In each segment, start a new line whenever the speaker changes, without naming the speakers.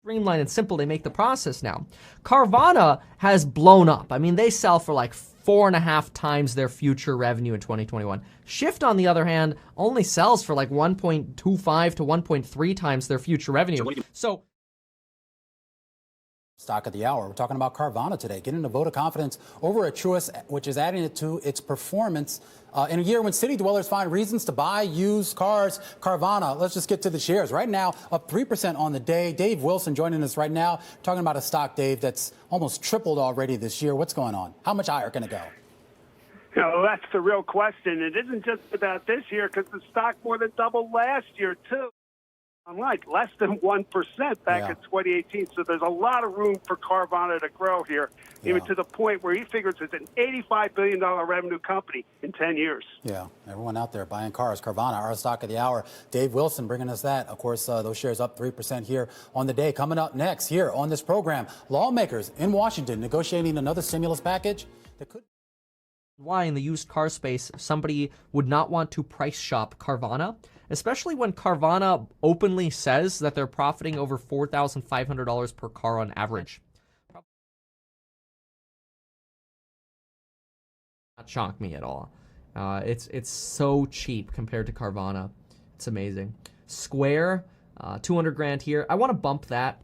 streamlined and simple they make the process now. Carvana has blown up. I mean, they sell for like 4.5 times their future revenue in 2021. Shift, on the other hand, only sells for like 1.25 to 1.3 times their future revenue. So,
stock of the hour. We're talking about Carvana today, getting a vote of confidence over at Truist, which is adding it to its performance. In a year when city dwellers find reasons to buy used cars, Carvana, let's just get to the shares. Right now, up 3% on the day. Dave Wilson joining us right now, talking about a stock, Dave, that's almost tripled already this year. What's going on? How much higher can it go?
You know, that's the real question. It isn't just about this year, because the stock more than doubled last year, too. Unlike less than 1% back in 2018. So there's a lot of room for Carvana to grow here, even to the point where he figures it's an $85 billion revenue company in 10 years. Yeah, everyone out there buying cars. Carvana, our stock of the hour. Dave Wilson bringing us that. Of course, those shares up 3% here on the day. Coming up next here on this program, lawmakers in Washington negotiating another stimulus package that could...
Why in the used car space somebody would not want to price shop Carvana, especially when Carvana openly says that they're profiting over $4,500 per car on average. Not shock me at all. It's so cheap compared to Carvana. It's amazing. Square, 200 grand here. I want to bump that.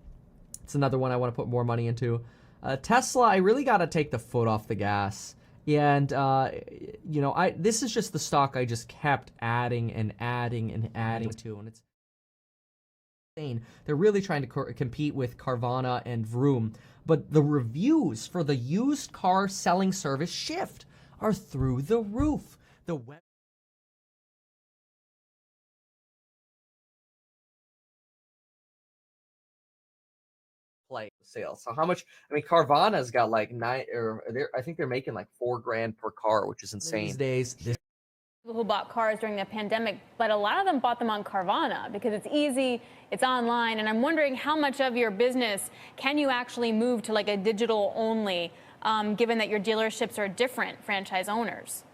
It's another one I want to put more money into. Tesla, I really got to take the foot off the gas. And, you know, this is just the stock I just kept adding and adding and adding to, and it's insane. They're really trying to compete with Carvana and Vroom, but the reviews for the used car selling service Shift are through the roof. The web play sales. So how much? I mean, Carvana's got like I think they're making like $4 grand per car, which is insane these days.
People who bought cars during the pandemic, but a lot of them bought them on Carvana because it's easy, it's online, and I'm wondering how much of your business can you actually move to like a digital only, given that your dealerships are different franchise owners?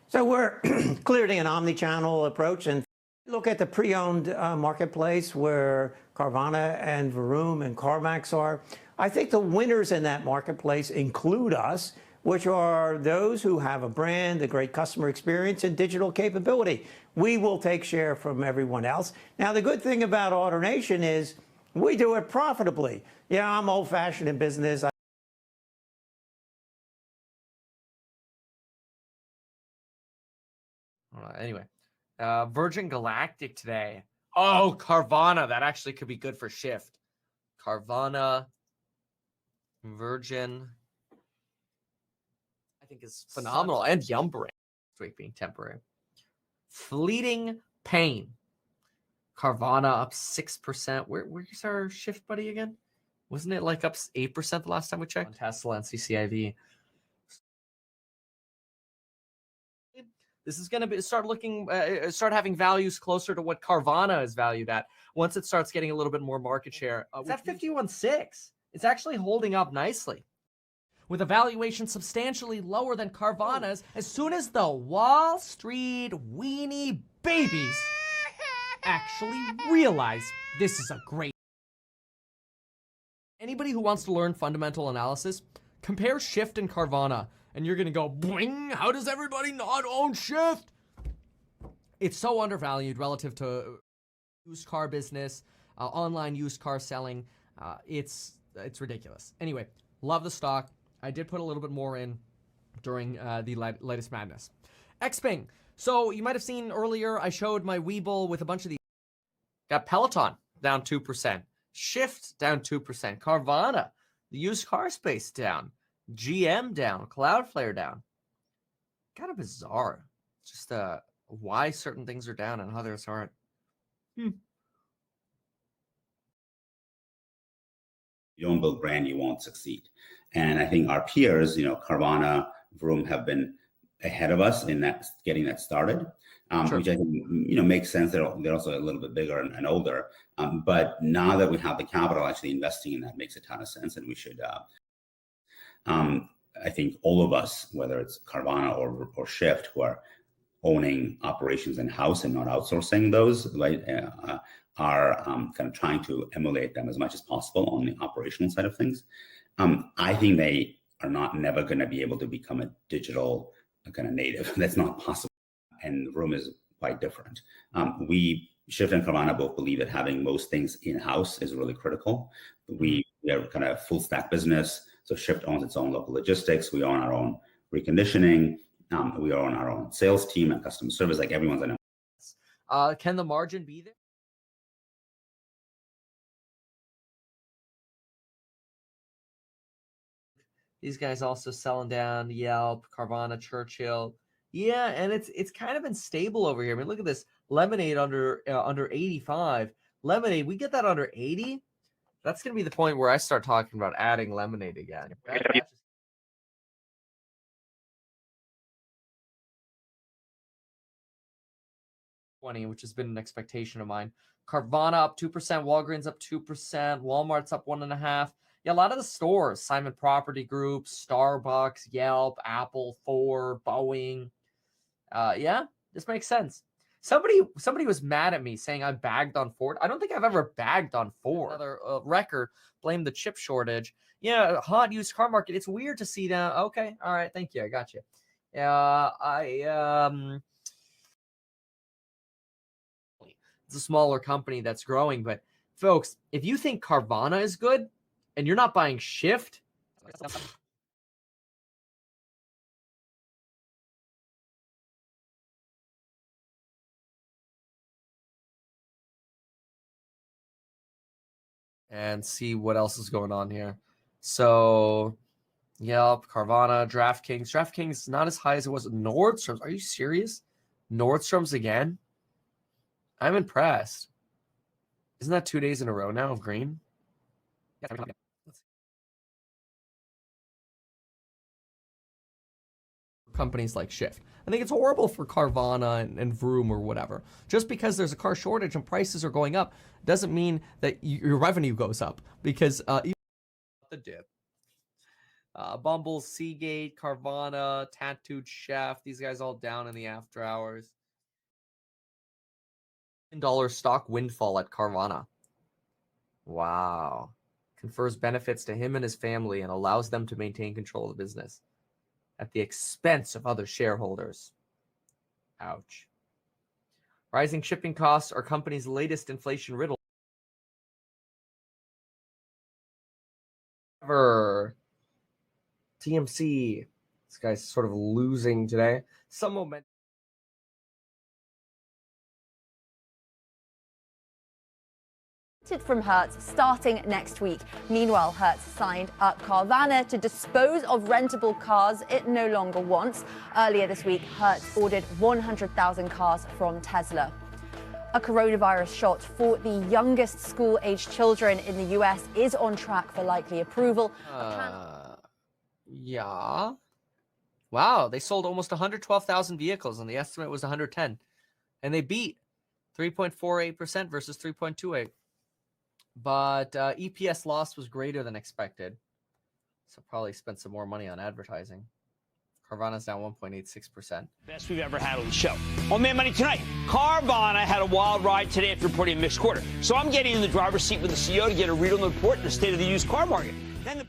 So we're clearly an omni-channel approach, and look at the pre-owned marketplace where Carvana and Vroom and CarMax are. I think the winners in that marketplace include us, which are those who have a brand, a great customer experience, and digital capability. We will take share from everyone else. Now, the good thing about AutoNation is we do it profitably. Yeah, I'm old-fashioned in business.
Anyway. Virgin Galactic today. Oh, Carvana. That actually could be good for Shift. Carvana, Virgin, I think is phenomenal. And Yumbring, this week being temporary. Fleeting Pain. Carvana up 6%. Where's our Shift buddy again? Wasn't it like up 8% the last time we checked? Tesla and CCIV. This is going to start having values closer to what Carvana is valued at once it starts getting a little bit more market share. It's at 51.6. It's actually holding up nicely, with a valuation substantially lower than Carvana's. As soon as the Wall Street weenie babies actually realize this is a great. Anybody who wants to learn fundamental analysis, compare Shift and Carvana. And you're going to go, boing, how does everybody not own Shift? It's so undervalued relative to used car business, online used car selling. It's ridiculous. Anyway, love the stock. I did put a little bit more in during the latest madness. Xpeng. So you might have seen earlier, I showed my Webull with a bunch of these. Got Peloton down 2%. Shift down 2%. Carvana, the used car space down. GM down, Cloudflare down. Kind of bizarre. Just why certain things are down and others aren't.
You don't build brand, you won't succeed. And I think our peers, Carvana, Vroom, have been ahead of us in that getting that started, sure. Which I think makes sense. They're also a little bit bigger and older. But now that we have the capital, actually investing in that makes a ton of sense, and we should. I think all of us, whether it's Carvana or Shift, who are owning operations in-house and not outsourcing those, right, are kind of trying to emulate them as much as possible on the operational side of things. I think they are never going to be able to become a digital kind of native. That's not possible. And Vroom is quite different. We, Shift and Carvana, both believe that having most things in-house is really critical. We are kind of full stack business. So Shift owns its own local logistics. We own our own reconditioning. We own our own sales team and customer service. Like everyone's in a
Can the margin be there? These guys also selling down Yelp, Carvana, Churchill. Yeah, and it's kind of been stable over here. I mean, look at this. Lemonade under 85. Lemonade, we get that under 80. That's going to be the point where I start talking about adding Lemonade again. Which has been an expectation of mine. Carvana up 2%, Walgreens up 2%, Walmart's up 1.5%. Yeah, a lot of the stores, Simon Property Group, Starbucks, Yelp, Apple, Ford, Boeing. Yeah, this makes sense. Somebody was mad at me saying I bagged on Ford. I don't think I've ever bagged on Ford. Another record, blame the chip shortage. Yeah, hot used car market. It's weird to see that. Okay, all right, thank you. I got you. It's a smaller company that's growing, but folks, if you think Carvana is good and you're not buying Shift, and see what else is going on here. So, Yelp, Carvana, DraftKings. DraftKings not as high as it was. Nordstrom's. Are you serious? Nordstrom's again? I'm impressed. Isn't that 2 days in a row now of green? Companies like Shift. I think it's horrible for Carvana and Vroom or whatever. Just because there's a car shortage and prices are going up doesn't mean that your revenue goes up, because the dip. Bumble, Seagate, Carvana, Tattooed Chef, these guys all down in the after hours. $10 stock windfall at Carvana. Wow. Confers benefits to him and his family and allows them to maintain control of the business at the expense of other shareholders. Ouch. Rising shipping costs are company's latest inflation riddle. TMC. This guy's sort of losing today. Some momentum.
From Hertz starting next week. Meanwhile, Hertz signed up Carvana to dispose of rentable cars it no longer wants. Earlier this week, Hertz ordered 100,000 cars from Tesla. A coronavirus shot for the youngest school-aged children in the U.S. is on track for likely approval.
Yeah. Wow, they sold almost 112,000 vehicles, and the estimate was 110. And they beat 3.48% versus 3.28. But EPS loss was greater than expected. So probably spent some more money on advertising. Carvana's down 1.86%.
Best we've ever had on the show. On Man Money tonight, Carvana had a wild ride today after reporting a mixed quarter. So I'm getting in the driver's seat with the CEO to get a read on the report and the state of the used car market. Then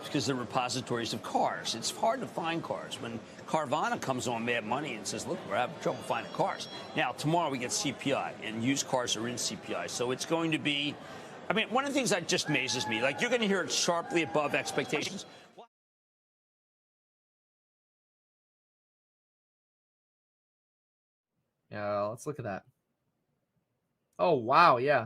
because they're repositories of cars. It's hard to find cars. When Carvana comes on Mad Money and says, look, we're having trouble finding cars. Now, tomorrow we get CPI, and used cars are in CPI. So it's going to be, I mean, one of the things that just amazes me, like you're going to hear it sharply above expectations.
Yeah, let's look at that. Oh, wow, yeah.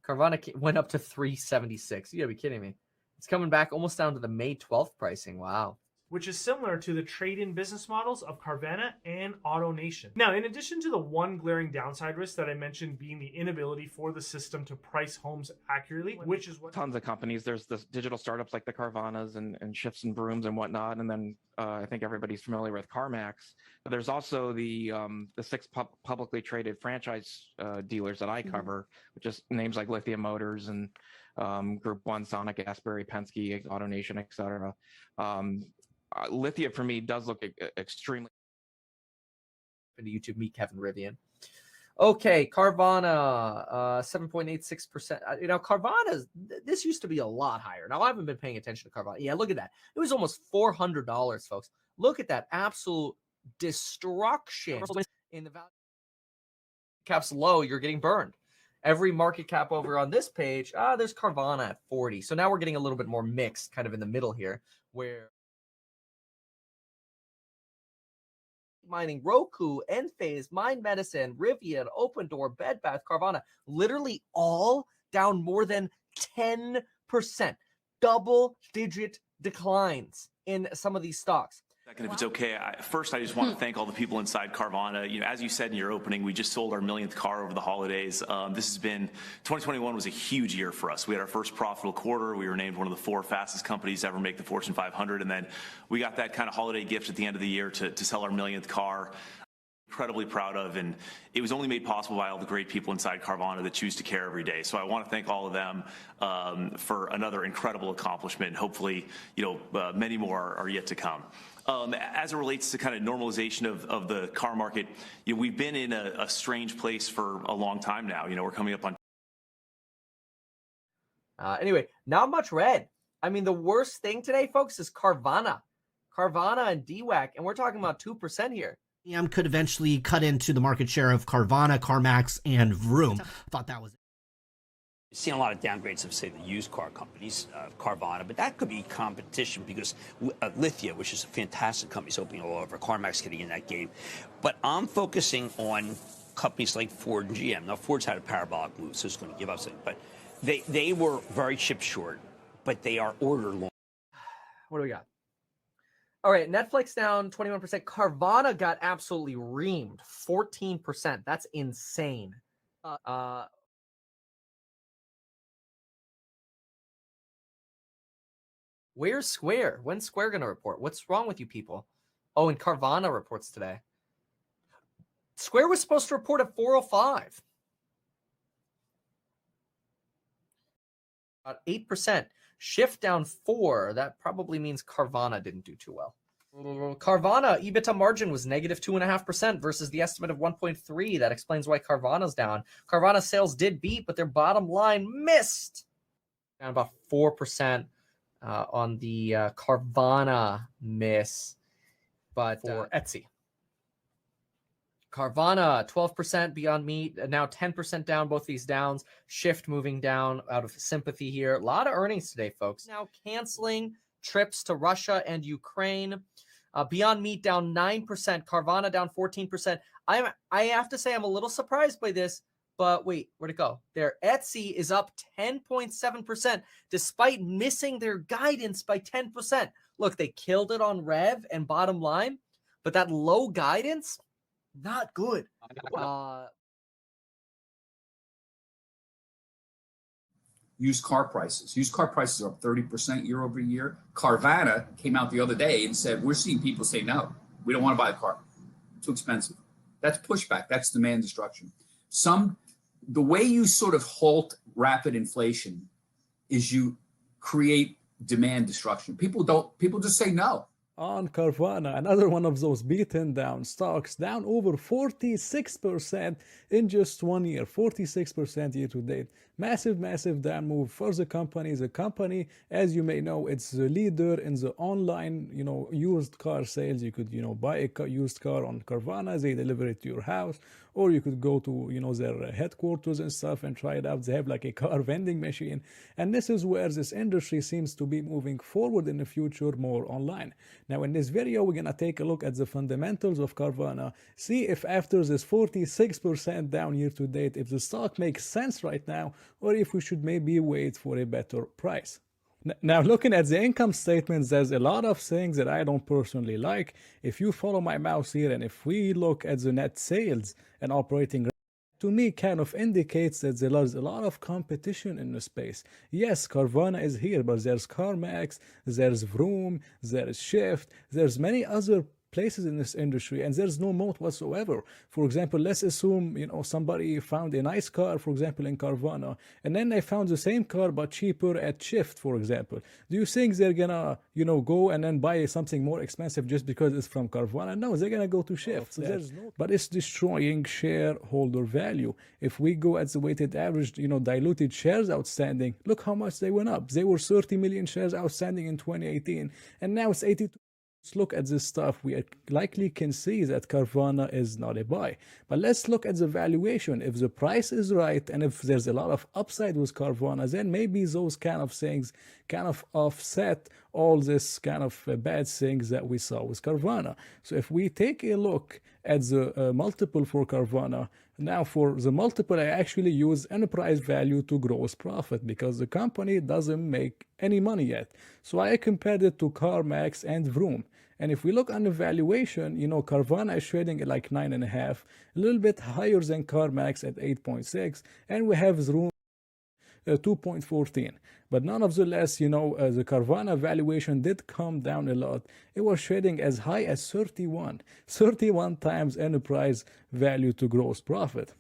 Carvana went up to 376. You gotta be kidding me. It's coming back almost down to the May 12th pricing. Wow.
Which is similar to the trade-in business models of Carvana and AutoNation. Now, in addition to the one glaring downside risk that I mentioned being the inability for the system to price homes accurately, which is what
tons of companies, there's the digital startups like the Carvanas and Shifts and Brooms and whatnot, and then I think everybody's familiar with CarMax. But there's also the 6 publicly traded franchise dealers that I cover, which is names like Lithium Motors and Group 1, Sonic, Asbury, Penske, AutoNation, et cetera. Lithia for me does look extremely.
To YouTube, meet Kevin Rivian. Okay, Carvana, 7.86%. Carvana, this used to be a lot higher. Now, I haven't been paying attention to Carvana. Yeah, look at that. It was almost $400, folks. Look at that absolute destruction in the value. Cap's low, you're getting burned. Every market cap over on this page, there's Carvana at 40. So now we're getting a little bit more mixed, kind of in the middle here, where Mining, Roku, Enphase, Mind Medicine, Rivian, Open Door, Bed Bath, Carvana, literally all down more than 10%. Double-digit declines in some of these stocks.
If it's okay, first I just want to thank all the people inside Carvana. As you said in your opening, we just sold our millionth car over the holidays. 2021 was a huge year for us. We had our first profitable quarter. We were named one of the 4 fastest companies to ever make the Fortune 500. And then we got that kind of holiday gift at the end of the year to sell our millionth car. Incredibly proud of, and it was only made possible by all the great people inside Carvana that choose to care every day. So I want to thank all of them for another incredible accomplishment. Hopefully, many more are yet to come. As it relates to kind of normalization of the car market, we've been in a strange place for a long time now. We're coming up on.
Anyway, not much red. I mean, the worst thing today, folks, is Carvana and DWAC, and we're talking about 2% here.
Could eventually cut into the market share of Carvana, CarMax, and Vroom. Thought that was it.
We've seen a lot of downgrades of, say, the used car companies, Carvana, but that could be competition because Lithia, which is a fantastic company, is opening all over. CarMax getting in that game. But I'm focusing on companies like Ford and GM. Now, Ford's had a parabolic move, so it's going to give us it. But they were very chip short, but they are order long.
What do we got? All right, Netflix down 21%. Carvana got absolutely reamed, 14%. That's insane. Where's Square? When's Square going to report? What's wrong with you people? Oh, and Carvana reports today. Square was supposed to report at 4:05. About 8%. Shift down 4. That probably means Carvana didn't do too well. Carvana EBITDA margin was negative 2.5% versus the estimate of 1.3. That explains why Carvana's down. Carvana sales did beat, but their bottom line missed. Down about 4% on the Carvana miss, but for Etsy. Carvana, 12%, Beyond Meat, now 10% down, both these downs. Shift moving down out of sympathy here. A lot of earnings today, folks. Now canceling trips to Russia and Ukraine. Beyond Meat down 9%, Carvana down 14%. I have to say I'm a little surprised by this, but wait, where'd it go? Their Etsy is up 10.7% despite missing their guidance by 10%. Look, they killed it on rev and bottom line, but that low guidance, not good.
Used car prices. Used car prices are up 30% year over year. Carvana came out the other day and said, we're seeing people say, no, we don't want to buy a car. Too expensive. That's pushback. That's demand destruction. The way you sort of halt rapid inflation is you create demand destruction. People just say no.
On Carvana, another one of those beaten down stocks, down over 46% in just 1 year, 46% year to date. Massive, massive down move for the company. The company, as you may know, it's the leader in the online, used car sales. You could, buy a used car on Carvana, they deliver it to your house, or you could go to, their headquarters and stuff and try it out. They have like a car vending machine. And this is where this industry seems to be moving forward in the future, more online. Now, in this video, we're going to take a look at the fundamentals of Carvana, see if after this 46% down year to date, if the stock makes sense right now, or if we should maybe wait for a better price. Now, looking at the income statements, there's a lot of things that I don't personally like. If you follow my mouse here, and if we look at the net sales and operating, to me kind of indicates that there is a lot of competition in the space. Yes, Carvana is here, but there's CarMax, there's Vroom, there's Shift, there's many other places in this industry, and there's no moat whatsoever. For example, let's assume, somebody found a nice car, for example, in Carvana, and then they found the same car but cheaper at Shift, for example. Do you think they're gonna, go and then buy something more expensive just because it's from Carvana? No, they're gonna go to Shift. But it's destroying shareholder value. If we go at the weighted average, diluted shares outstanding, look how much they went up. They were 30 million shares outstanding in 2018, and now it's 82. Let's look at this stuff. We likely can see that Carvana is not a buy. But let's look at the valuation. If the price is right and if there's a lot of upside with Carvana, then maybe those kind of things kind of offset all this kind of bad things that we saw with Carvana. So if we take a look at the multiple for Carvana, now for the multiple, I actually use enterprise value to gross profit because the company doesn't make any money yet. So I compared it to CarMax and Vroom. And if we look on the valuation, Carvana is trading at like 9.5, a little bit higher than CarMax at 8.6, and we have Vroom 2.14. But nonetheless, the Carvana valuation did come down a lot. It was trading as high as 31 times enterprise value to gross profit.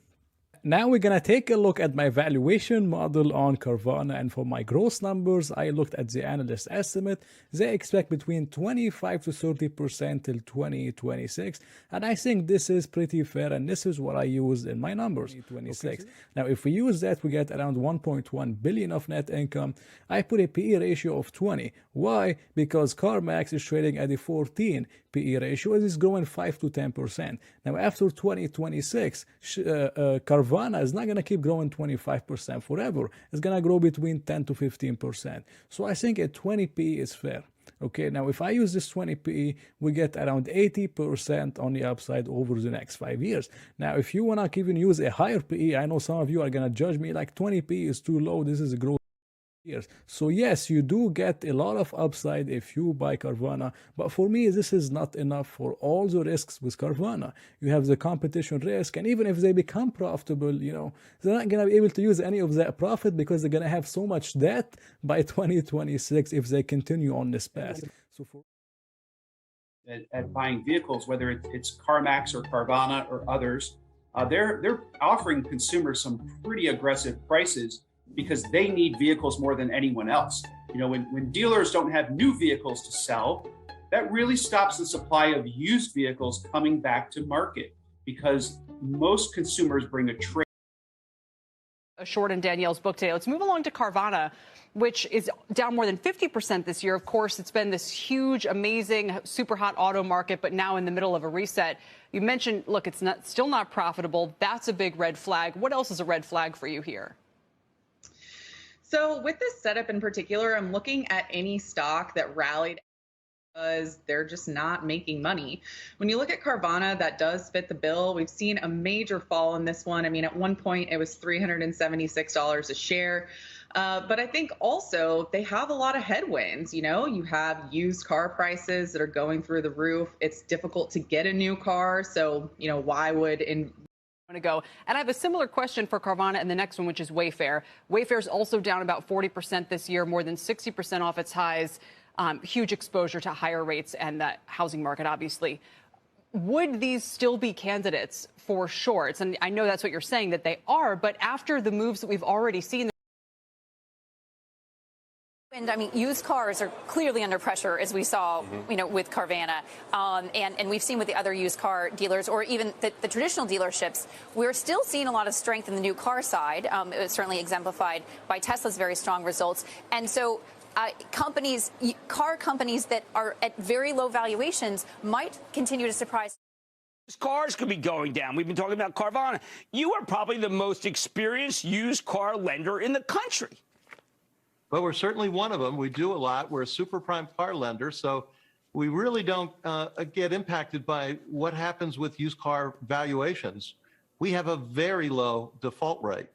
Now we're going to take a look at my valuation model on Carvana, and for my gross numbers, I looked at the analyst estimate. They expect between 25 to 30% till 2026, and I think this is pretty fair, and this is what I used in my numbers. 2026. Now, if we use that, we get around 1.1 billion of net income. I put a PE ratio of 20. Why? Because CarMax is trading at a 14 PE ratio. It is growing 5 to 10%. Now, after 2026, Carvana is not going to keep growing 25% forever. It's going to grow between 10 to 15%. So I think a 20 PE is fair. Okay, now if I use this 20 PE, we get around 80% on the upside over the next 5 years. Now, if you want to even use a higher PE, I know some of you are going to judge me like 20 PE is too low. This is a growth years. So yes, you do get a lot of upside if you buy Carvana, but for me this is not enough for all the risks with Carvana. You have the competition risk, and even if they become profitable, they're not going to be able to use any of that profit because they're going to have so much debt by 2026 if they continue on this path. So for
at buying vehicles, whether it's CarMax or Carvana or others, they're offering consumers some pretty aggressive prices because they need vehicles more than anyone else. When dealers don't have new vehicles to sell, that really stops the supply of used vehicles coming back to market because most consumers bring a trade.
A short in Danielle's book today. Let's move along to Carvana, which is down more than 50% this year. Of course, it's been this huge, amazing, super hot auto market, but now in the middle of a reset. You mentioned, look, it's still not profitable. That's a big red flag. What else is a red flag for you here?
So with this setup in particular, I'm looking at any stock that rallied because they're just not making money. When you look at Carvana, that does fit the bill. We've seen a major fall in this one. I mean, at one point it was $376 a share. But I think also they have a lot of headwinds. You have used car prices that are going through the roof. It's difficult to get a new car. So, why would
to go. And I have a similar question for Carvana and the next one, which is Wayfair. Wayfair is also down about 40% this year, more than 60% off its highs. Huge exposure to higher rates and the housing market, obviously. Would these still be candidates for shorts? And I know that's what you're saying, that they are, but after the moves that we've already seen.
And I mean, used cars are clearly under pressure, as we saw, with Carvana, and we've seen with the other used car dealers, or even the traditional dealerships. We're still seeing a lot of strength in the new car side. It was certainly exemplified by Tesla's very strong results. And so, car companies that are at very low valuations might continue to surprise.
Cars could be going down. We've been talking about Carvana. You are probably the most experienced used car lender in the country.
Well, we're certainly one of them. We do a lot. We're a super prime car lender, so we really don't get impacted by what happens with used car valuations. We have a very low default rate,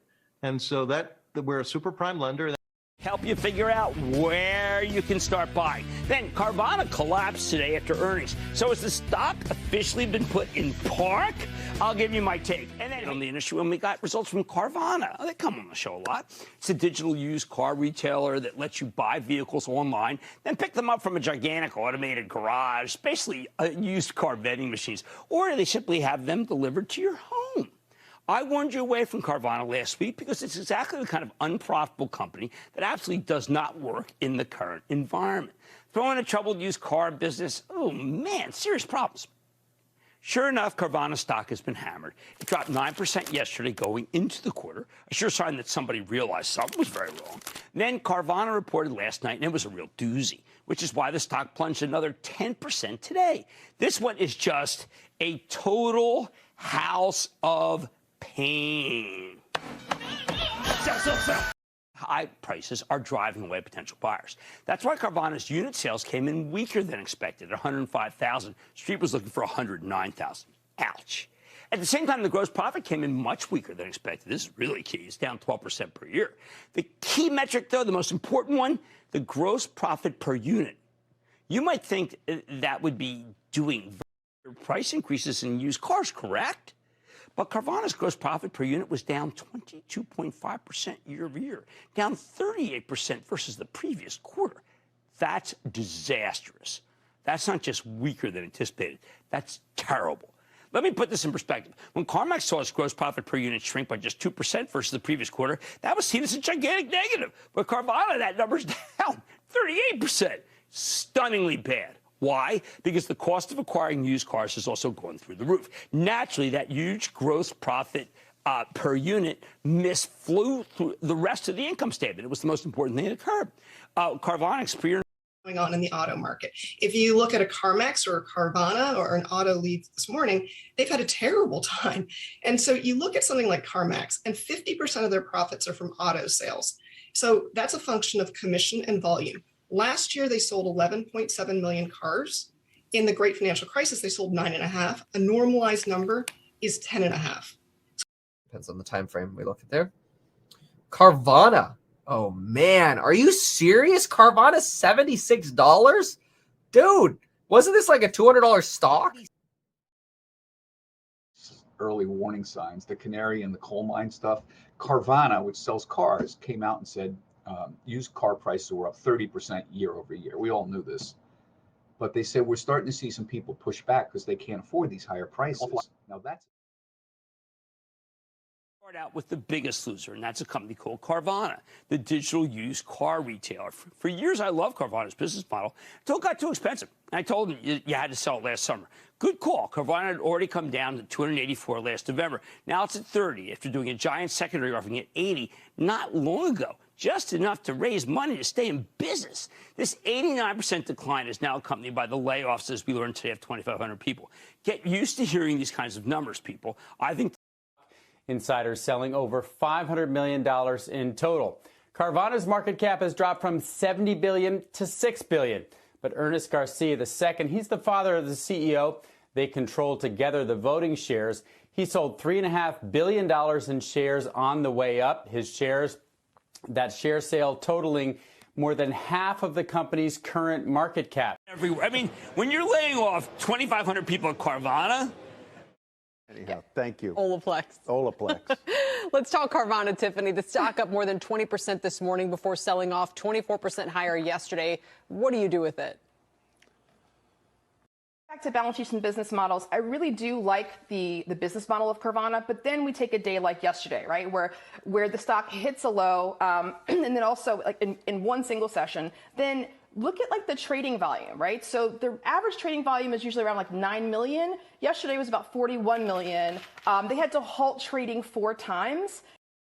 and so that we're a super prime lender.
Help you figure out where you can start buying. Then Carvana collapsed today after earnings. So has the stock officially been put in park? I'll give you my take. And then on the industry, when we got results from Carvana, they come on the show a lot. It's a digital used car retailer that lets you buy vehicles online, then pick them up from a gigantic automated garage, basically used car vending machines, or they simply have them delivered to your home. I warned you away from Carvana last week because it's exactly the kind of unprofitable company that absolutely does not work in the current environment. Throw in a troubled used car business, oh man, serious problems. Sure enough, Carvana stock has been hammered. It dropped 9% yesterday going into the quarter, a sure sign that somebody realized something was very wrong. Then Carvana reported last night, and it was a real doozy, which is why the stock plunged another 10% today. This one is just a total house of pain. Sell. High prices are driving away potential buyers. That's why Carvana's unit sales came in weaker than expected at 105,000. Street was looking for 109,000. Ouch. At the same time, the gross profit came in much weaker than expected. This is really key. It's down 12% per year. The key metric, though, the most important one, the gross profit per unit. You might think that would be doing price increases in used cars, correct? But Carvana's gross profit per unit was down 22.5% year over year, down 38% versus the previous quarter. That's disastrous. That's not just weaker than anticipated. That's terrible. Let me put this in perspective. When CarMax saw its gross profit per unit shrink by just 2% versus the previous quarter, that was seen as a gigantic negative. But Carvana, that number's down 38%. Stunningly bad. Why? Because the cost of acquiring used cars has also gone through the roof. Naturally, that huge gross profit per unit flew through the rest of the income statement. It was the most important thing that occurred. Carvana experienced
going on in the auto market. If you look at a CarMax or a Carvana or an auto lead this morning, they've had a terrible time. And so you look at something like CarMax, and 50% of their profits are from auto sales. So that's a function of commission and volume. Last year, they sold 11.7 million cars. In the Great Financial Crisis, they sold 9.5. A normalized number is 10.5.
Depends on the time frame we look at there. Carvana. Oh, man. Are you serious? Carvana, $76? Dude, wasn't this like a $200 stock?
Early warning signs, the canary in the coal mine stuff. Carvana, which sells cars, came out and said, used car prices were up 30% year over year. We all knew this. But they said we're starting to see some people push back because they can't afford these higher prices. Now that's
out with the biggest loser, and that's a company called Carvana, the digital used car retailer. For years, I loved Carvana's business model until it got too expensive. I told them you had to sell it last summer. Good call. Carvana had already come down to 284 last November. Now it's at 30 after doing a giant secondary offering at 80 not long ago. Just enough to raise money to stay in business. This 89% decline is now accompanied by the layoffs, as we learned today, of 2,500 people. Get used to hearing these kinds of numbers, people. I think
insiders selling over $500 million in total. Carvana's market cap has dropped from $70 billion to $6 billion. But Ernest Garcia II, he's the father of the CEO. They control together the voting shares. He sold $3.5 billion in shares on the way up. His shares, that share sale totaling more than half of the company's current market cap.
Everywhere. I mean, when you're laying off 2,500 people at Carvana.
Anyhow, thank you.
Olaplex.
Olaplex.
Let's talk Carvana, Tiffany. The stock up more than 20% this morning before selling off 24% higher yesterday. What do you do with it?
Back to balance sheets and business models, I really do like the business model of Carvana, but then we take a day like yesterday, right, where the stock hits a low, and then also like in one single session, then look at like the trading volume, right? So the average trading volume is usually around like 9 million. Yesterday was about 41 million. They had to halt trading 4 times.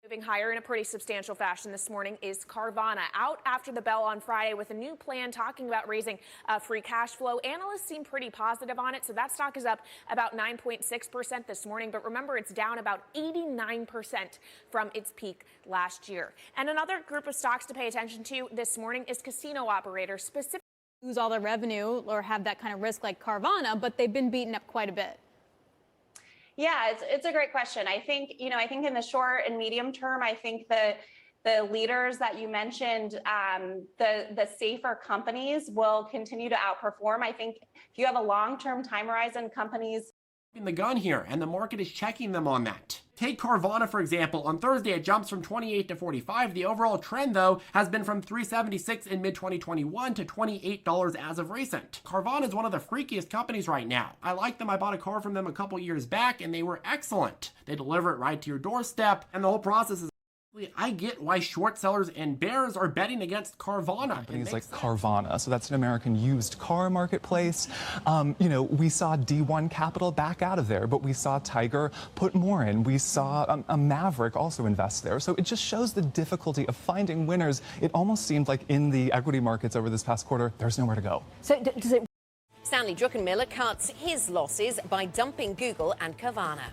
Moving higher in a pretty substantial fashion this morning is Carvana, out after the bell on Friday with a new plan talking about raising free cash flow. Analysts seem pretty positive on it, so that stock is up about 9.6% this morning. But remember, it's down about 89% from its peak last year. And another group of stocks to pay attention to this morning is casino operators, specifically
lose all their revenue or have that kind of risk like Carvana, but they've been beaten up quite a bit.
Yeah, it's a great question. I think in the short and medium term, I think that
the leaders that you mentioned, the safer companies will continue to outperform. I think if you have a long-term time horizon, companies
in the gun here, and the market is checking them on that. Take Carvana, for example. On Thursday, it jumps from 28 to 45. The overall trend, though, has been from $376 in mid-2021 to $28 as of recent. Carvana is one of the freakiest companies right now. I like them. I bought a car from them a couple years back, and they were excellent. They deliver it right to your doorstep, and the whole process is... I get why short sellers and bears are betting against Carvana.
Companies like Carvana, so that's an American used car marketplace. We saw D1 Capital back out of there, but we saw Tiger put more in. We saw a Maverick also invest there. So it just shows the difficulty of finding winners. It almost seemed like in the equity markets over this past quarter, there's nowhere to go.
So does it... Stanley Druckenmiller cuts his losses by dumping Google and Carvana.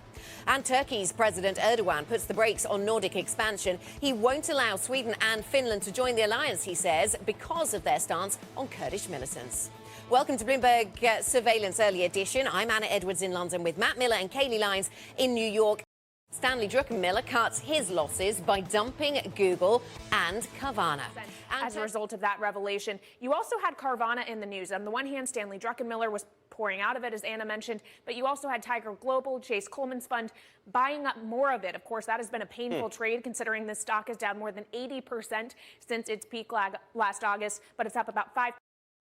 And Turkey's President Erdogan puts the brakes on Nordic expansion. He won't allow Sweden and Finland to join the alliance, he says, because of their stance on Kurdish militants. Welcome to Bloomberg Surveillance Early Edition. I'm Anna Edwards in London with Matt Miller and Kaylee Lyons in New York. Stanley Druckenmiller cuts his losses by dumping Google and Carvana.
As a result of that revelation, you also had Carvana in the news. On the one hand, Stanley Druckenmiller was pouring out of it, as Anna mentioned, but you also had Tiger Global, Chase Coleman's fund, buying up more of it. Of course, that has been a painful trade, considering this stock is down more than 80% since its peak last August, but it's up about 5%.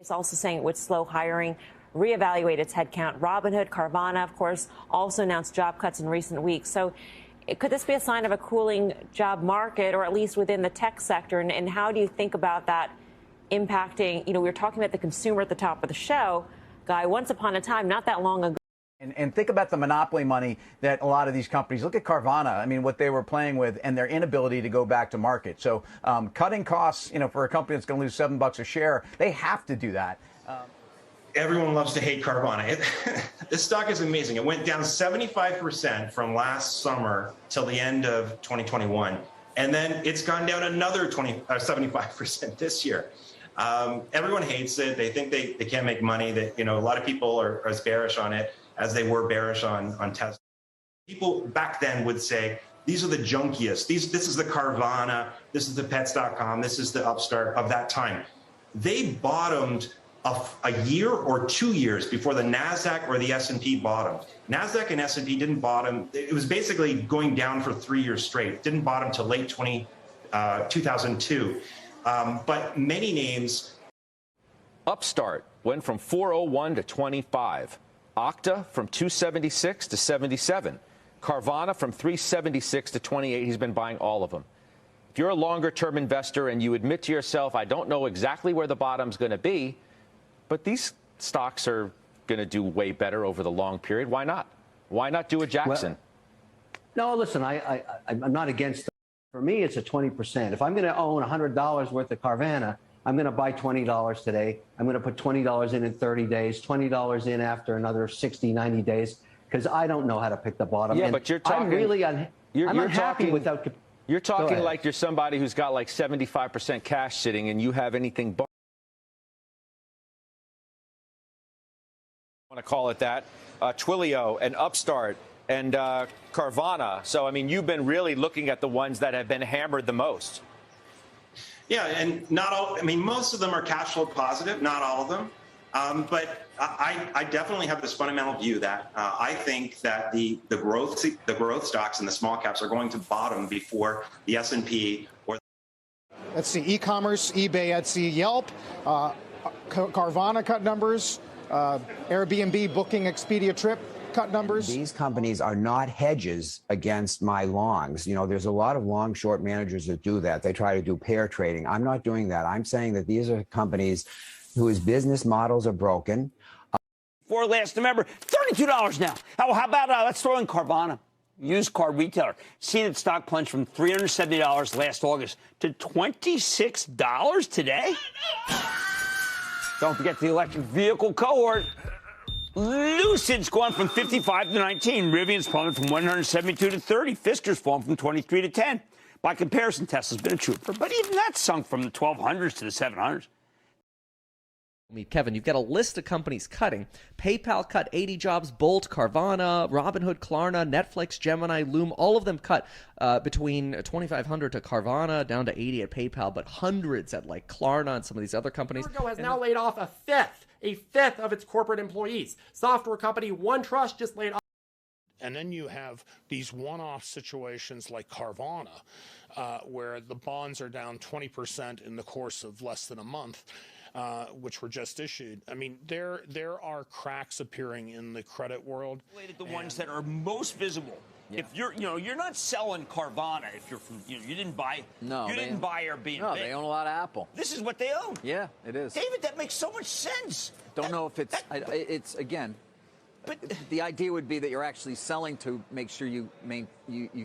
It's also saying it would slow hiring, reevaluate its headcount. Robinhood, Carvana, of course, also announced job cuts in recent weeks. So could this be a sign of a cooling job market, or at least within the tech sector? And how do you think about that impacting, we were talking about the consumer at the top of the show, Guy, once upon a time, not that long ago.
And think about the monopoly money that a lot of these companies, look at Carvana, I mean, what they were playing with and their inability to go back to market. So cutting costs, for a company that's going to lose $7 a share, they have to do that.
Everyone loves to hate Carvana. This stock is amazing. It went down 75% from last summer till the end of 2021. And then it's gone down another 75% this year. Everyone hates it. They think they can't make money. That a lot of people are as bearish on it as they were bearish on Tesla. People back then would say, these are the junkiest. This is the Carvana. This is the Pets.com. This is the Upstart of that time. They bottomed a year or 2 years before the NASDAQ or the S&P bottomed. NASDAQ and S&P didn't bottom. It was basically going down for 3 years straight. It didn't bottom till late 2002. But many names.
Upstart went from 401 to 25. Okta from 276 to 77. Carvana from 376 to 28. He's been buying all of them. If you're a longer-term investor and you admit to yourself, I don't know exactly where the bottom's going to be, but these stocks are going to do way better over the long period. Why not? Why not do a Jackson?
Well, no, listen, I'm not against. For me, it's a 20%. If I'm going to own $100 worth of Carvana, I'm going to buy $20 today. I'm going to put $20 in 30 days, $20 in after another 60, 90 days, because I don't know how to pick the bottom.
Yeah,
and
but you're talking.
I'm really I'm unhappy without.
You're talking like you're somebody who's got like 75% cash sitting, and you have anything but. I want to call it that. Twilio and Upstart and Carvana. So, I mean, you've been really looking at the ones that have been hammered the most.
Yeah, and not all. I mean, most of them are cash flow positive, not all of them. But I definitely have this fundamental view that I think that the growth stocks and the small caps are going to bottom before the S&P or.
Let's see, e-commerce, eBay, Etsy, Yelp, Carvana cut numbers, Airbnb, Booking, Expedia, Trip cut numbers.
These companies are not hedges against my longs. There's a lot of long short managers that do that. They try to do pair trading. I'm not doing that. I'm saying that these are companies whose business models are broken.
For last November, $32 now. How about let's throw in Carvana, used car retailer. See that stock plunged from $370 last August to $26 today. Don't forget the electric vehicle cohort. Lucid's gone from 55 to 19. Rivian's fallen from 172 to 30. Fisker's fallen from 23 to 10. By comparison, Tesla's been a trooper, but even that sunk from the 1200s to the 700s.
Kevin, you've got a list of companies cutting. PayPal cut 80 jobs, Bolt, Carvana, Robinhood, Klarna, Netflix, Gemini, Loom, all of them cut between 2,500 to Carvana, down to 80 at PayPal, but hundreds at like Klarna and some of these other companies.
Vertigo has now laid off a fifth of its corporate employees. Software company OneTrust just laid off.
And then you have these one-off situations like Carvana, where the bonds are down 20% in the course of less than a month. Which were just issued. I mean, there are cracks appearing in the credit world.
The ones that are most visible. Yeah. If you're not selling Carvana if you're from, you didn't buy Airbnb.
No, they own a lot of Apple.
This is what they own.
Yeah, it is.
David, that makes so much sense.
Don't know if it's again. But the idea would be that you're actually selling to make sure you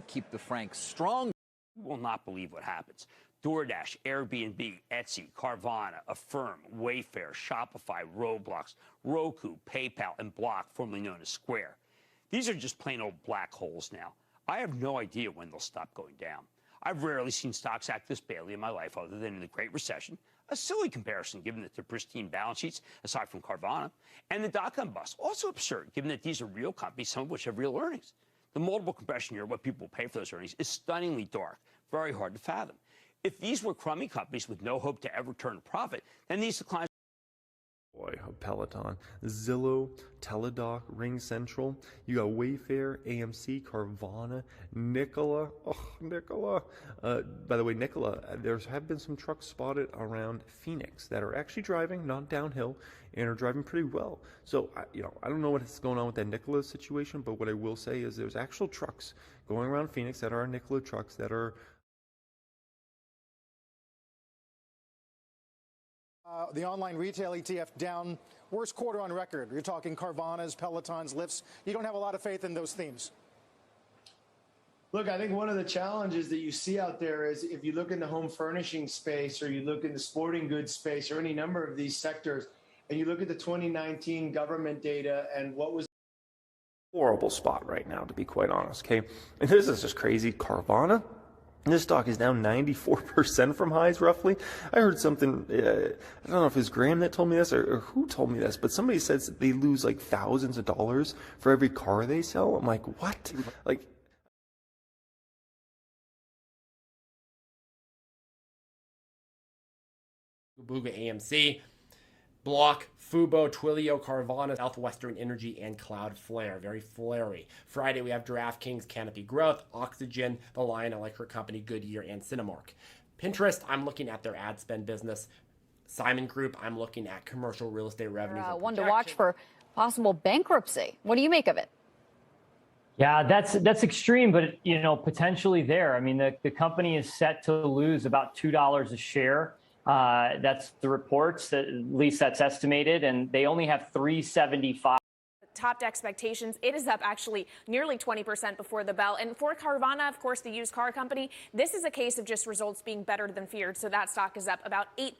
keep the francs strong.
You will not believe what happens. DoorDash, Airbnb, Etsy, Carvana, Affirm, Wayfair, Shopify, Roblox, Roku, PayPal, and Block, formerly known as Square. These are just plain old black holes now. I have no idea when they'll stop going down. I've rarely seen stocks act this badly in my life other than in the Great Recession, a silly comparison given that they're pristine balance sheets, aside from Carvana, and the dot-com bust, also absurd given that these are real companies, some of which have real earnings. The multiple compression here, what people will pay for those earnings, is stunningly dark, very hard to fathom. If these were crummy companies with no hope to ever turn a profit, then these declines.
Boy, Peloton, Zillow, Teladoc, Ring Central. You got Wayfair, AMC, Carvana, Nikola. Oh, Nikola. By the way, Nikola, there have been some trucks spotted around Phoenix that are actually driving, not downhill, and are driving pretty well. So, I don't know what's going on with that Nikola situation, but what I will say is there's actual trucks going around Phoenix that are Nikola trucks that are.
The online retail ETF down, worst quarter on record. You're talking Carvanas, Pelotons, Lyfts. You don't have a lot of faith in those themes.
Look, I think one of the challenges that you see out there is if you look in the home furnishing space or you look in the sporting goods space or any number of these sectors, and you look at the 2019 government data and what was
Horrible spot right now, to be quite honest, okay? And this is just crazy. Carvana? This stock is down 94% from highs, roughly. I heard something, I don't know if it was Graham that told me this or who told me this, but somebody says they lose like thousands of dollars for every car they sell. I'm like, what? Like,
Booga AMC, Block, Fubo, Twilio, Carvana, Southwestern Energy, and Cloudflare. Very flary. Friday, we have DraftKings, Canopy Growth, Oxygen, The Lion Electric Company, Goodyear, and Cinemark. Pinterest, I'm looking at their ad spend business. Simon Group, I'm looking at commercial real estate revenues.
One to watch for possible bankruptcy. What do you make of it?
Yeah, that's extreme, but potentially there. I mean, the company is set to lose about $2 a share. That's the reports, at least that's estimated, and they only have 375.
Topped expectations. It is up actually nearly 20% before the bell. And for Carvana, of course, the used car company, this is a case of just results being better than feared. So that stock is up about 8%.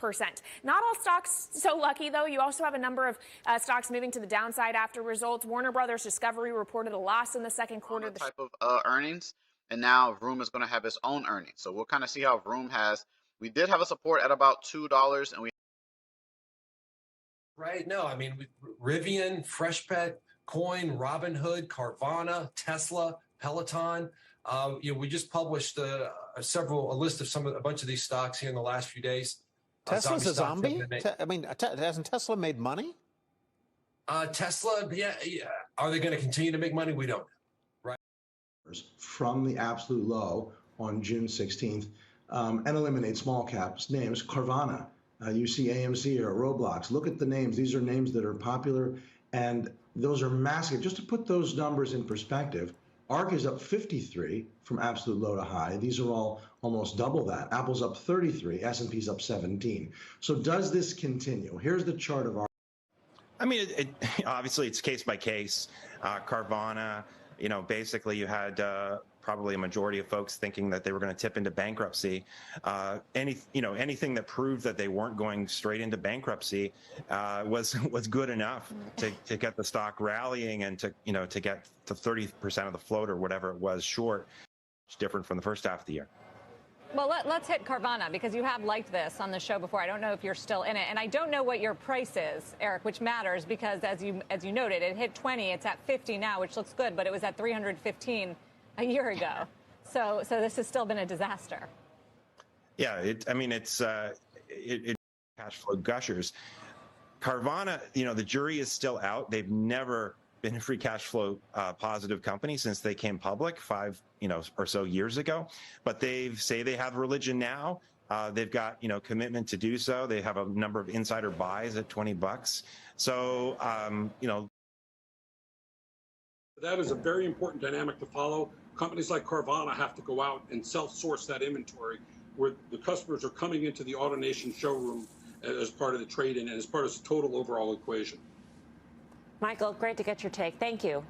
Not all stocks so lucky, though. You also have a number of stocks moving to the downside after results. Warner Brothers Discovery reported a loss in the second quarter.
Type of earnings, and now Vroom is going to have its own earnings. So we'll kind of see how Vroom has. We did have a support at about $2, and we.
Right. No, I mean, Rivian, Freshpet, Coin, Robinhood, Carvana, Tesla, Peloton. We just published a list of a bunch of these stocks here in the last few days.
Tesla's a zombie? Hasn't Tesla made money?
Tesla, yeah. Are they going to continue to make money? We don't. Right.
From the absolute low on June 16th and eliminate small caps names. Carvana. You see AMC or Roblox. Look at the names. These are names that are popular, and those are massive. Just to put those numbers in perspective, ARK is up 53 from absolute low to high. These are all almost double that. Apple's up 33. S&P's up 17. So does this continue? Here's the chart of ARK.
I mean, obviously it's case by case. Carvana, basically you had probably a majority of folks thinking that they were going to tip into bankruptcy. Anything that proved that they weren't going straight into bankruptcy was good enough to get the stock rallying and to get to 30% of the float or whatever it was short. It's different from the first half of the year.
Well, let's hit Carvana, because you have liked this on the show before. I don't know if you're still in it, and I don't know what your price is, Eric, which matters because as you noted, it hit 20. It's at 50 now, which looks good, but it was at 315 a year ago. So this has still been a disaster.
Yeah, it's cash flow gushers. Carvana, the jury is still out. They've never been a free cash flow positive company since they came public 5 or so years ago. But they say they have religion now. They've got commitment to do so. They have a number of insider buys at $20. So
that is a very important dynamic to follow. Companies like Carvana have to go out and self-source that inventory, where the customers are coming into the AutoNation showroom as part of the trade-in and as part of the total overall equation.
Michael, great to get your take. Thank you.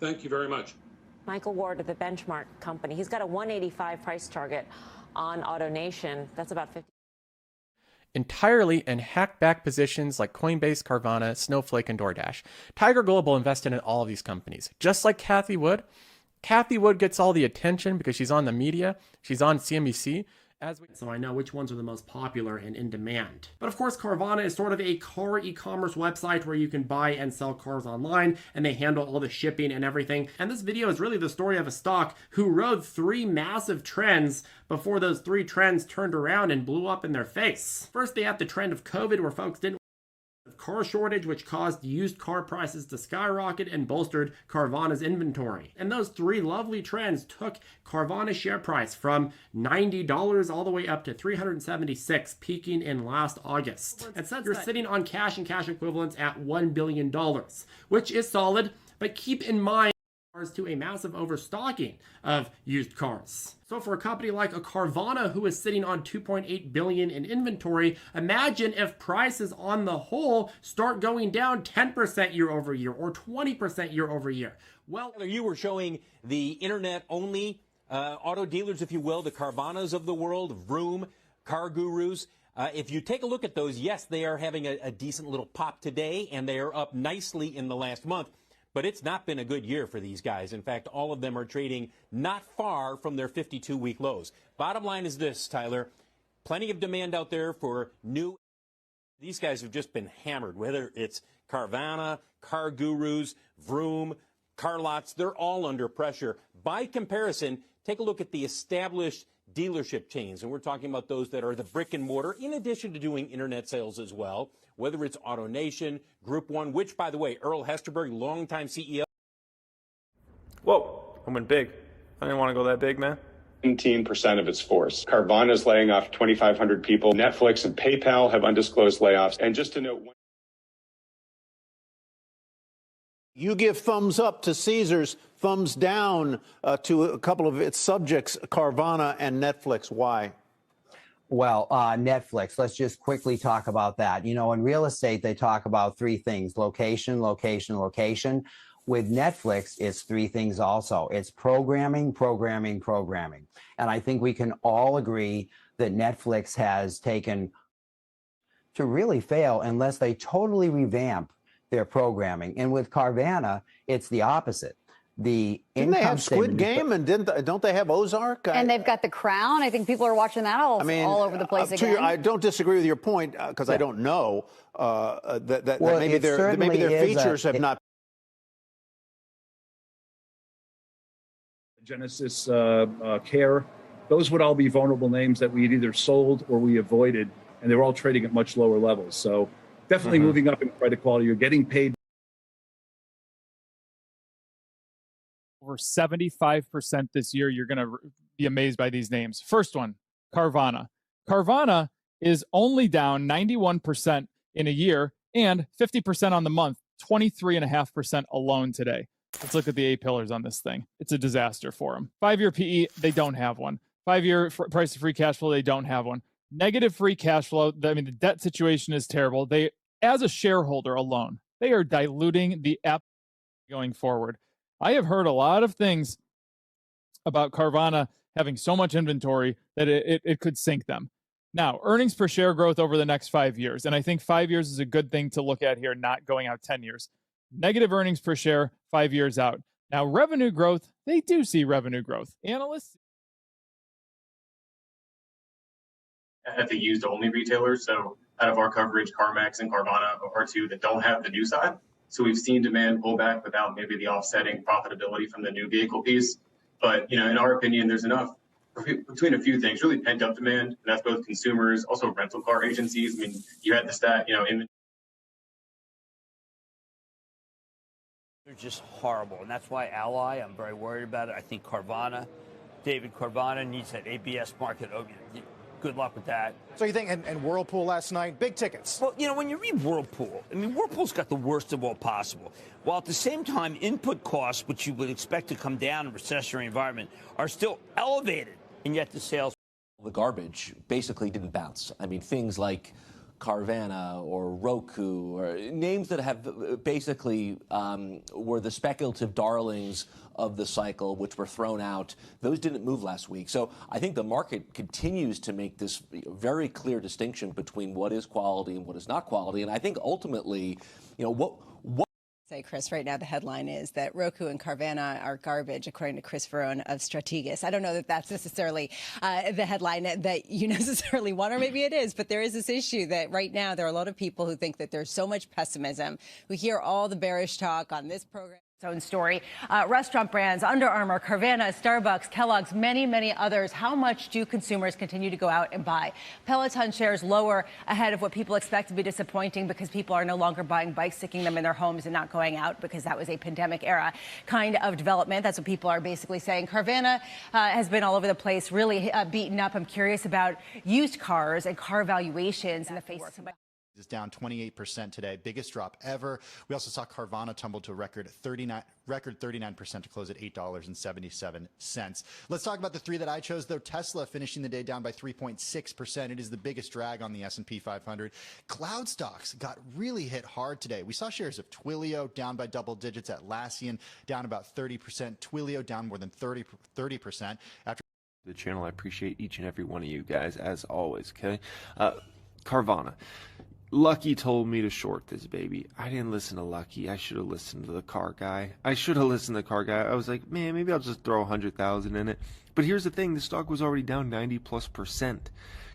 Thank you very much.
Michael Ward of the Benchmark Company. He's got a 185 price target on AutoNation. That's about 50.
Entirely in hack-back positions like Coinbase, Carvana, Snowflake, and DoorDash. Tiger Global invested in all of these companies. Just like Cathie Wood. Cathie Wood gets all the attention because she's on the media. She's on CNBC.
So I know which ones are the most popular and in demand. But of course, Carvana is sort of a car e-commerce website where you can buy and sell cars online, and they handle all the shipping and everything. And this video is really the story of a stock who rode 3 massive trends before those 3 trends turned around and blew up in their face. First, they have the trend of COVID, where folks didn't car shortage, which caused used car prices to skyrocket and bolstered Carvana's inventory. And those 3 lovely trends took Carvana's share price from $90 all the way up to $376, peaking in last August. And since you're sitting on cash and cash equivalents at $1 billion, which is solid, but keep in mind to a massive overstocking of used cars. So for a company like a Carvana, who is sitting on $2.8 billion in inventory, imagine if prices on the whole start going down 10% year over year or 20% year over year.
Well, you were showing the internet-only auto dealers, if you will, the Carvanas of the world, Vroom, Car Gurus. If you take a look at those, yes, they are having a decent little pop today, and they are up nicely in the last month. But it's not been a good year for these guys. In fact, all of them are trading not far from their 52-week lows. Bottom line is this, Tyler. Plenty of demand out there for new. These guys have just been hammered, whether it's Carvana, Car Gurus, Vroom, Car Lots. They're all under pressure. By comparison, take a look at the established dealership chains. And we're talking about those that are the brick and mortar, in addition to doing internet sales as well. Whether it's AutoNation, Group 1, which, by the way, Earl Hesterberg, longtime CEO.
Whoa, I went big. I didn't want to go that big, man.
17% of its force. Carvana is laying off 2,500 people. Netflix and PayPal have undisclosed layoffs. And just to note,
You give thumbs up to Caesars, thumbs down to a couple of its subjects, Carvana and Netflix. Why?
Well, Netflix, let's just quickly talk about that. You know, in real estate, they talk about 3 things: location, location, location. With Netflix, it's 3 things also. It's programming, programming, programming. And I think we can all agree that Netflix has taken to really fail unless they totally revamp their programming. And with Carvana, it's the opposite. Didn't
they have Squid Game, and don't they have Ozark?
And they've got The Crown. I think people are watching that all over the place again.
I don't disagree with your point because I don't know that maybe their features have not.
Genesis, Care, those would all be vulnerable names that we had either sold or we avoided, and they were all trading at much lower levels. So definitely moving up in credit quality. You're getting paid.
Over 75% this year. You're going to be amazed by these names. First one, Carvana. Carvana is only down 91% in a year and 50% on the month, 23.5% alone today. Let's look at the 8 pillars on this thing. It's a disaster for them. 5-year PE, they don't have one. 5-year price of free cash flow, they don't have one. Negative free cash flow, I mean, the debt situation is terrible. They, as a shareholder alone, they are diluting the app going forward. I have heard a lot of things about Carvana having so much inventory that it could sink them. Now, earnings per share growth over the next 5 years, and I think 5 years is a good thing to look at here, not going out 10 years. Negative earnings per share 5 years out. Now, revenue growth, they do see revenue growth. Analysts
at the used only retailers. So out of our coverage, CarMax and Carvana are two that don't have the new side. So we've seen demand pull back without maybe the offsetting profitability from the new vehicle piece. But, in our opinion, there's enough between a few things, really pent up demand, and that's both consumers, also rental car agencies. I mean, you had the stat,
They're just horrible, and that's why Ally, I'm very worried about it. I think David Carvana needs that ABS market. Good luck with that.
So you think, and Whirlpool last night, big tickets.
Well, when you read Whirlpool, Whirlpool's got the worst of all possible. While at the same time, input costs, which you would expect to come down in a recessionary environment, are still elevated, and yet the sales.
The garbage basically didn't bounce. I mean, things like Carvana or Roku, or names that have basically were the speculative darlings of the cycle, which were thrown out. Those didn't move last week. So I think the market continues to make this very clear distinction between what is quality and what is not quality. And I think ultimately, what
Say, Chris, right now the headline is that Roku and Carvana are garbage, according to Chris Verone of Strategas. I don't know that that's necessarily the headline that you necessarily want, or maybe it is, but there is this issue that right now there are a lot of people who think that there's so much pessimism. We hear all the bearish talk on this program.
Own story. Restaurant brands, Under Armour, Carvana, Starbucks, Kellogg's, many, many others. How much do consumers continue to go out and buy? Peloton shares lower ahead of what people expect to be disappointing because people are no longer buying bikes, sticking them in their homes and not going out because that was a pandemic era kind of development. That's what people are basically saying. Carvana has been all over the place, really beaten up. I'm curious about used cars and car valuations in the face of somebody.
Is down 28% today, biggest drop ever. We also saw Carvana tumble to a record 39% to close at $8.77. Let's talk about the three that I chose, though. Tesla finishing the day down by 3.6%. It is the biggest drag on the S&P 500. Cloud stocks got really hit hard today. We saw shares of Twilio down by double digits, Atlassian down about 30%, Twilio down more than 30% after
the channel. I appreciate each and every one of you guys as always. Okay, Carvana. Lucky told me to short this baby. I didn't listen to Lucky. I should have listened to the car guy. I I was like, man, maybe I'll just throw 100,000 in it. But here's the thing: the stock was already down 90+%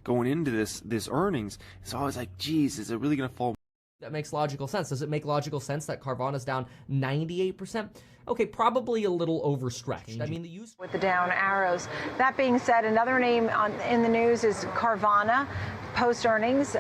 going into this earnings. So I was like, geez, is it really going to fall?
That makes logical sense. Does it make logical sense that Carvana's down 98%? Okay, probably a little overstretched. I mean, the use
with the down arrows. That being said, another name in the news is Carvana. Post earnings.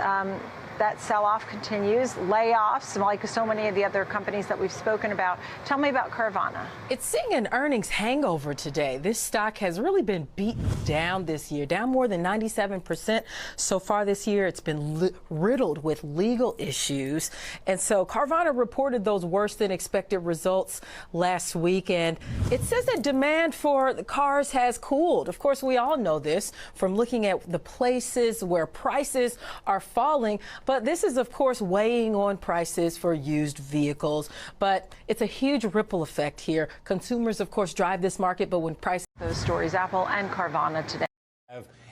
That sell-off continues, layoffs, like so many of the other companies that we've spoken about. Tell me about Carvana.
It's seeing an earnings hangover today. This stock has really been beaten down this year, down more than 97% so far this year. It's been riddled with legal issues. And so Carvana reported those worse than expected results last week. And it says that demand for the cars has cooled. Of course, we all know this from looking at the places where prices are falling. But this is, of course, weighing on prices for used vehicles. But it's a huge ripple effect here. Consumers, of course, drive this market. But when prices.
Those stories, Apple and Carvana today.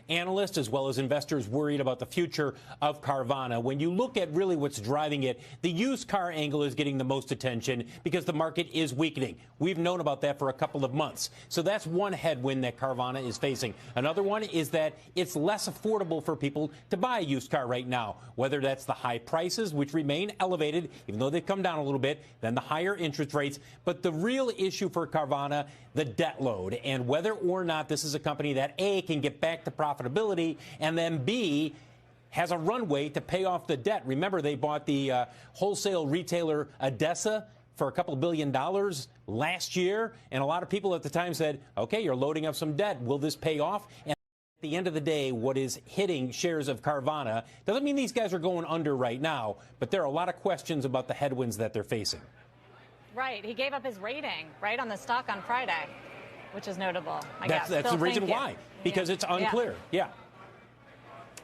Analysts as well as investors worried about the future of Carvana. When you look at really what's driving it, the used car angle is getting the most attention because the market is weakening. We've known about that for a couple of months. So that's one headwind that Carvana is facing. Another one is that it's less affordable for people to buy a used car right now, whether that's the high prices, which remain elevated, even though they've come down a little bit, then the higher interest rates. But the real issue for Carvana, the debt load, and whether or not this is a company that A, can get back to profitability, and then B, has a runway to pay off the debt. Remember, they bought the wholesale retailer Odessa for a couple of $1 billion last year, and a lot of people at the time said, okay, you're loading up some debt. Will this pay off? And at the end of the day, what is hitting shares of Carvana doesn't mean these guys are going under right now, but there are a lot of questions about the headwinds that they're facing.
Right. He gave up his rating, right, on the stock on Friday, which is notable, I guess.
That's
Bill,
the reason why, because it's unclear. Yeah.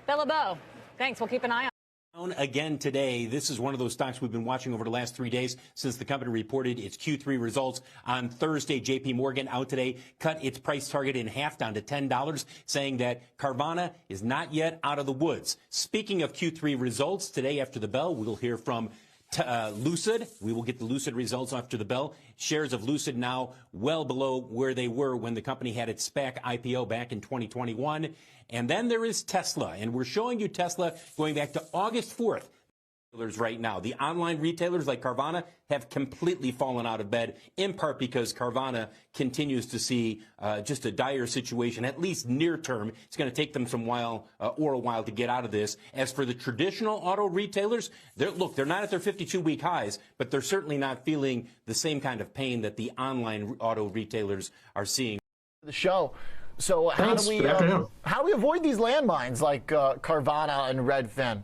Bill LeBeau, thanks. We'll keep an eye on.
Again today, this is one of those stocks we've been watching over the last 3 days since the company reported its Q3 results on Thursday. JP Morgan out today cut its price target in half down to $10, saying that Carvana is not yet out of the woods. Speaking of Q3 results, today after the bell, we'll hear from Lucid, we will get the Lucid results after the bell. Shares of Lucid now well below where they were when the company had its SPAC IPO back in 2021. And then there is Tesla, and we're showing you Tesla going back to August 4th. Right now, the online retailers like Carvana have completely fallen out of bed, in part because Carvana continues to see just a dire situation, at least near term. It's going to take them a while to get out of this. As for the traditional auto retailers, they're not at their 52-week highs, but they're certainly not feeling the same kind of pain that the online auto retailers are seeing.
The show. So how do we avoid these landmines like Carvana and Redfin?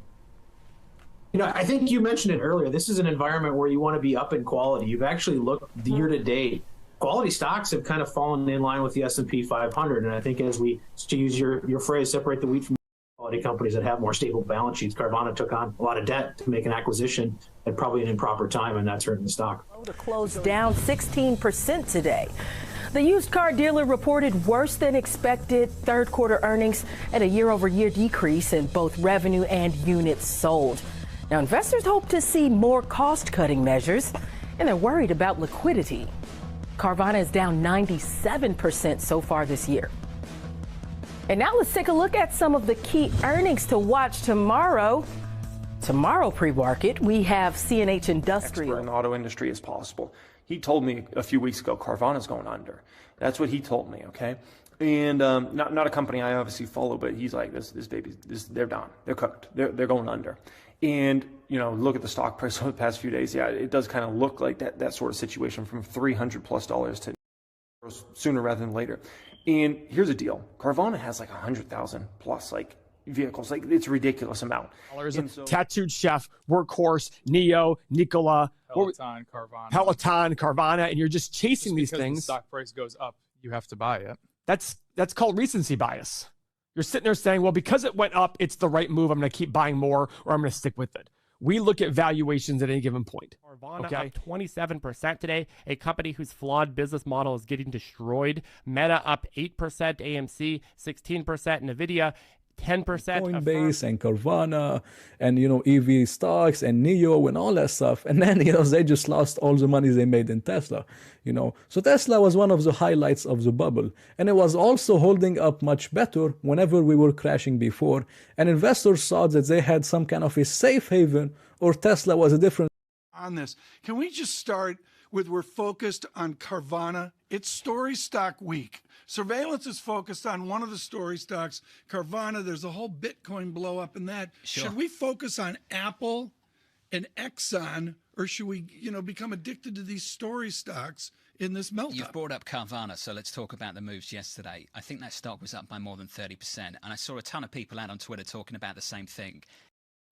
You know, I think you mentioned it earlier. This is an environment where you want to be up in quality. You've actually looked year to date. Quality stocks have kind of fallen in line with the S&P 500. And I think as we, to use your phrase, separate the wheat from quality companies that have more stable balance sheets, Carvana took on a lot of debt to make an acquisition at probably an improper time, and that's hurting the stock.
To close down 16% today. The used car dealer reported worse than expected third quarter earnings at a year-over-year decrease in both revenue and units sold. Now, investors hope to see more cost-cutting measures, and they're worried about liquidity. Carvana is down 97% so far this year. And now let's take a look at some of the key earnings to watch tomorrow. Tomorrow pre-market, we have CNH Industrial.
Expert in the auto industry as possible. He told me a few weeks ago, Carvana's going under. That's what he told me, okay? And not a company I obviously follow, but he's like, this baby, they're done. They're cooked. They're going under. And, you know, look at the stock price over the past few days. Yeah, it does kind of look like that sort of situation from $300+ to sooner rather than later. And here's the deal. Carvana has like 100,000 plus like vehicles. Like, it's a ridiculous amount.
Tattooed Chef, Workhorse, Neo, Nikola,
Peloton, Carvana.
And you're just chasing these
because
things.
The stock price goes up, you have to buy it.
That's called recency bias. You're sitting there saying, well, because it went up, it's the right move. I'm going to keep buying more, or I'm going to stick with it. We look at valuations at any given point. Carvana up 27% today, a company whose flawed business model is getting destroyed. Meta up 8%, AMC 16%, NVIDIA 10%.
Coinbase and Carvana and, you know, EV stocks and Neo and all that stuff. And then, you know, they just lost all the money they made in Tesla, you know. So Tesla was one of the highlights of the bubble. And it was also holding up much better whenever we were crashing before. And investors thought that they had some kind of a safe haven, or Tesla was a different.
On this, can we just start with we're focused on Carvana? It's story stock week. Surveillance is focused on one of the story stocks, Carvana. There's a whole Bitcoin blow up in that. Sure. Should we focus on Apple and Exxon, or should we, you know, become addicted to these story stocks in this meltdown?
You've brought up Carvana, so let's talk about the moves yesterday. I think that stock was up by more than 30%, and I saw a ton of people out on Twitter talking about the same thing.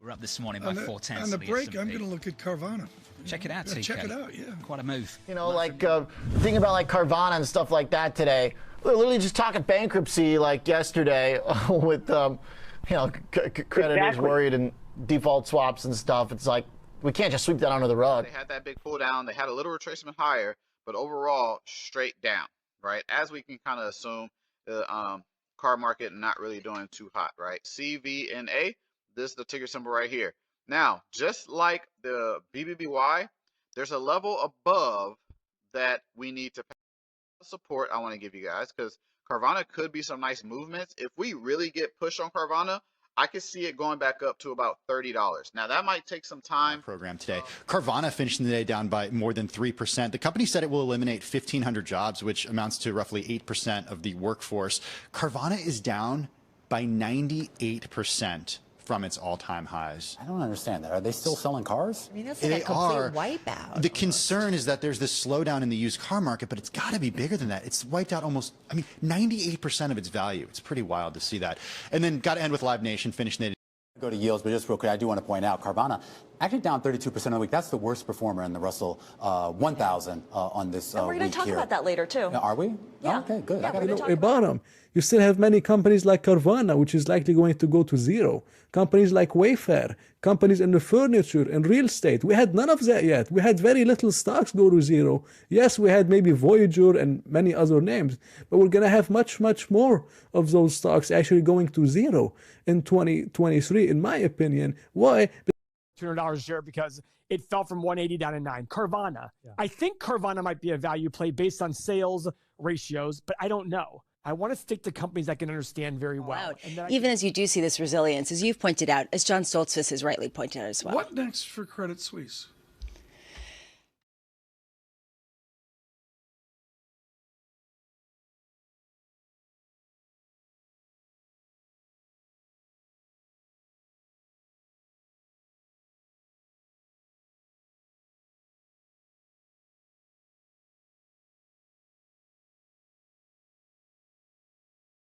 We're up this morning by 4/10.
On the break, I'm going to look at Carvana.
Check it out, TK.
Check it out, yeah.
Quite a move.
You know, like thinking about like Carvana and stuff like that today. We're literally just talking bankruptcy like yesterday with, you know, creditors worried and default swaps and stuff. It's like we can't just sweep that under the rug.
They had that big pull down. They had a little retracement higher, but overall straight down, right? As we can kind of assume, the car market not really doing too hot, right? CVNA. This is the ticker symbol right here. Now, just like the BBBY, there's a level above that we need to support. I want to give you guys, because Carvana could be some nice movements. If we really get pushed on Carvana, I could see it going back up to about $30. Now, that might take some time.
Program today. Carvana finished the day down by more than 3%. The company said it will eliminate 1,500 jobs, which amounts to roughly 8% of the workforce. Carvana is down by 98%. From its all-time highs.
I don't understand that. Are they still selling cars?
I mean, that's like a complete wipeout.
The concern is that there's this slowdown in the used car market, but it's got to be bigger than that. It's wiped out almost, 98% of its value. It's pretty wild to see that. And then got to end with Live Nation, finishing it.
Go to yields, but just real quick, I do want to point out Carvana actually down 32% of the week. That's the worst performer in the Russell 1000 on this
week. We're going to talk about that later too.
Are we?
Yeah.
Oh, okay, good.
Yeah,
A bottom. You still have many companies like Carvana, which is likely going to go to zero. Companies like Wayfair, companies in the furniture and real estate. We had none of that yet. We had very little stocks go to zero. Yes, we had maybe Voyager and many other names, but we're going to have much, much more of those stocks actually going to zero in 2023, in my opinion. Why?
$200 a share because it fell from 180 down to 9. Carvana. I think Carvana might be a value play based on sales ratios, but I don't know. I want to stick to companies I can understand very well.
Even as you do see this resilience, as you've pointed out, as John Stoltzfus has rightly pointed out as well.
What next for Credit Suisse?